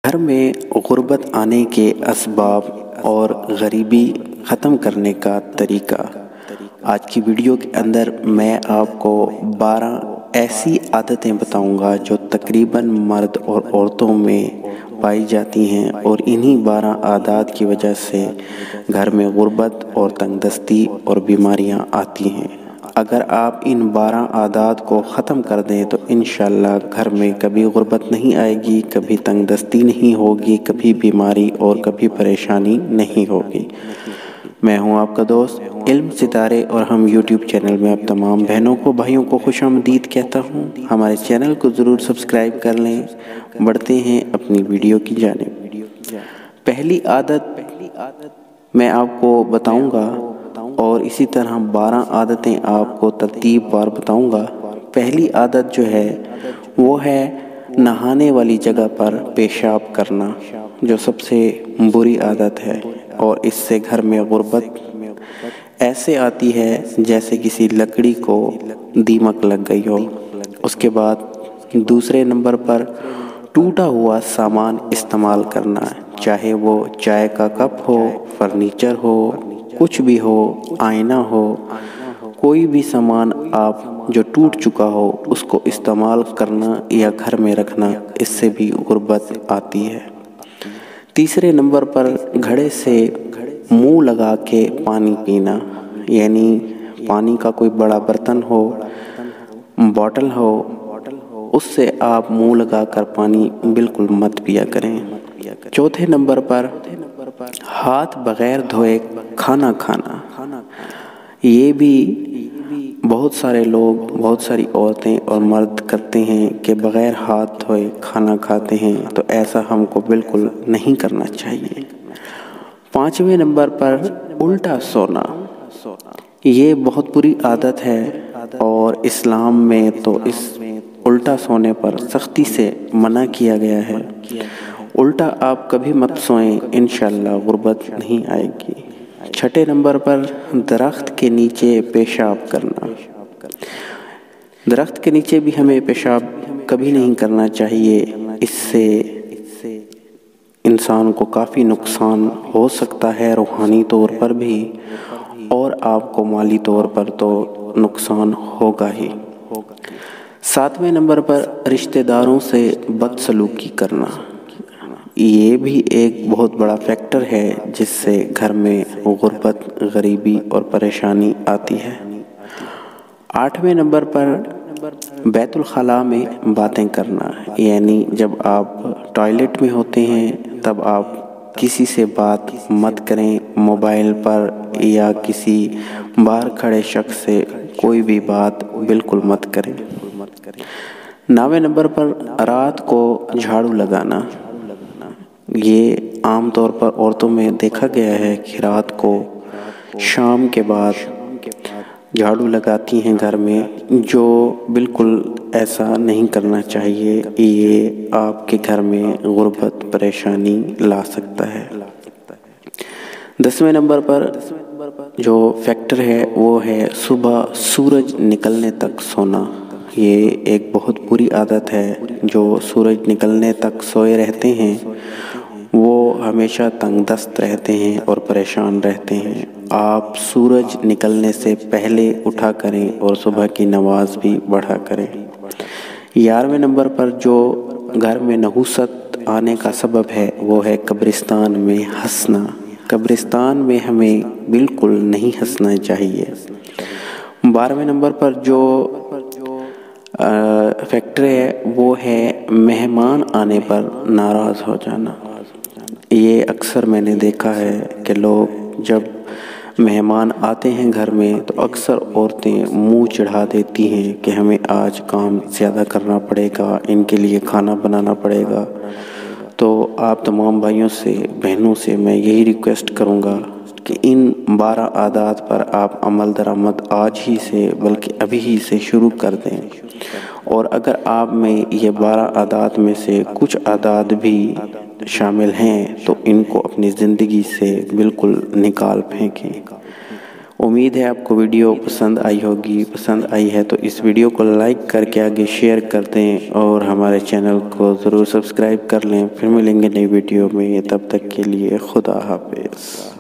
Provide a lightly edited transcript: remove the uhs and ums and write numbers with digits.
گھر میں غربت آنے کے اسباب اور غریبی ختم کرنے کا طریقہ۔ آج کی ویڈیو کے اندر میں آپ کو 12 ایسی عادتیں بتاؤں گا جو تقریباً مرد اور عورتوں میں پائی جاتی ہیں، اور انہی 12 عادات کی وجہ سے گھر میں غربت اور تنگ دستی اور بیماریاں آتی ہیں۔ اگر آپ ان 12 عادات کو ختم کر دیں تو انشاءاللہ گھر میں کبھی غربت نہیں آئے گی، کبھی تنگ دستی نہیں ہوگی، کبھی بیماری اور کبھی پریشانی نہیں ہوگی۔ میں ہوں آپ کا دوست علم ستارے، اور ہم یوٹیوب چینل میں آپ تمام بہنوں کو بھائیوں کو خوش آمدید کہتا ہوں۔ ہمارے چینل کو ضرور سبسکرائب کر لیں۔ بڑھتے ہیں اپنی ویڈیو کی جانب۔ پہلی عادت میں آپ کو بتاؤں گا، اور اسی طرح 12 عادتیں آپ کو ترتیب وار بتاؤں گا۔ پہلی عادت جو ہے وہ ہے نہانے والی جگہ پر پیشاب کرنا، جو سب سے بری عادت ہے، اور اس سے گھر میں غربت ایسے آتی ہے جیسے کسی لکڑی کو دیمک لگ گئی ہو۔ اس کے بعد دوسرے نمبر پر ٹوٹا ہوا سامان استعمال کرنا، چاہے وہ چائے کا کپ ہو، فرنیچر ہو، کچھ بھی ہو، آئینہ ہو، کوئی بھی سامان آپ جو ٹوٹ چکا ہو اس کو استعمال کرنا یا گھر میں رکھنا، اس سے بھی غربت آتی ہے۔ تیسرے نمبر پر گھڑے سے منہ لگا کے پانی پینا، یعنی پانی کا کوئی بڑا برتن ہو، بوتل ہو، اس سے آپ منہ لگا کر پانی بالکل مت پیا کریں۔ چوتھے نمبر پر ہاتھ بغیر دھوئے کھانا کھانا۔ یہ بھی بہت سارے لوگ، بہت ساری عورتیں اور مرد کرتے ہیں کہ بغیر ہاتھ دھوئے کھانا کھاتے ہیں، تو ایسا ہم کو بالکل نہیں کرنا چاہیے۔ پانچویں نمبر پر الٹا سونا۔ یہ بہت بری عادت ہے، اور اسلام میں تو اس الٹا سونے پر سختی سے منع کیا گیا ہے۔ الٹا آپ کبھی مت سوئیں، انشاءاللہ غربت نہیں آئے گی۔ چھٹے نمبر پر درخت کے نیچے پیشاب کرنا۔ درخت کے نیچے بھی ہمیں پیشاب کبھی نہیں کرنا چاہیے، اس سے انسان کو کافی نقصان ہو سکتا ہے، روحانی طور پر بھی، اور آپ کو مالی طور پر تو نقصان ہوگا ہی۔ ساتویں نمبر پر رشتہ داروں سے بدسلوکی کرنا۔ یہ بھی ایک بہت بڑا فیکٹر ہے جس سے گھر میں غربت، غریبی اور پریشانی آتی ہے۔ آٹھویں نمبر پر بیت الخلاء میں باتیں کرنا، یعنی جب آپ ٹوائلٹ میں ہوتے ہیں تب آپ کسی سے بات مت کریں، موبائل پر یا کسی باہر کھڑے شخص سے کوئی بھی بات بالکل مت کریں۔ 9ویں نمبر پر رات کو جھاڑو لگانا۔ یہ عام طور پر عورتوں میں دیکھا گیا ہے کہ رات کو شام کے بعد جھاڑو لگاتی ہیں گھر میں، جو بالکل ایسا نہیں کرنا چاہیے۔ یہ آپ کے گھر میں غربت، پریشانی لا سکتا ہے۔ 10ویں نمبر پر جو فیکٹر ہے وہ ہے صبح سورج نکلنے تک سونا۔ یہ ایک بہت بری عادت ہے۔ جو سورج نکلنے تک سوئے رہتے ہیں وہ ہمیشہ تنگ دست رہتے ہیں اور پریشان رہتے ہیں۔ آپ سورج نکلنے سے پہلے اٹھا کریں اور صبح کی نماز بھی پڑھا کریں۔ 11ویں نمبر پر جو گھر میں نحوست آنے کا سبب ہے وہ ہے قبرستان میں ہنسنا۔ قبرستان میں ہمیں بالکل نہیں ہنسنا چاہیے۔ 12ویں نمبر پر جو فیکٹر ہے وہ ہے مہمان آنے پر ناراض ہو جانا۔ یہ اکثر میں نے دیکھا ہے کہ لوگ جب مہمان آتے ہیں گھر میں تو اکثر عورتیں منہ چڑھا دیتی ہیں کہ ہمیں آج کام زیادہ کرنا پڑے گا، ان کے لیے کھانا بنانا پڑے گا۔ تو آپ تمام بھائیوں سے، بہنوں سے میں یہی ریکویسٹ کروں گا کہ ان 12 عادات پر آپ عمل درآمد آج ہی سے بلکہ ابھی ہی سے شروع کر دیں، اور اگر آپ میں یہ 12 عادات میں سے کچھ عادات بھی شامل ہیں تو ان کو اپنی زندگی سے بالکل نکال پھینکیں۔ امید ہے آپ کو ویڈیو پسند آئی ہوگی. پسند آئی ہے تو اس ویڈیو کو لائک کر کے آگے شیئر کر دیں اور ہمارے چینل کو ضرور سبسکرائب کر لیں. پھر ملیں گے نئی ویڈیو میں. تب تک کے لیے خدا حافظ.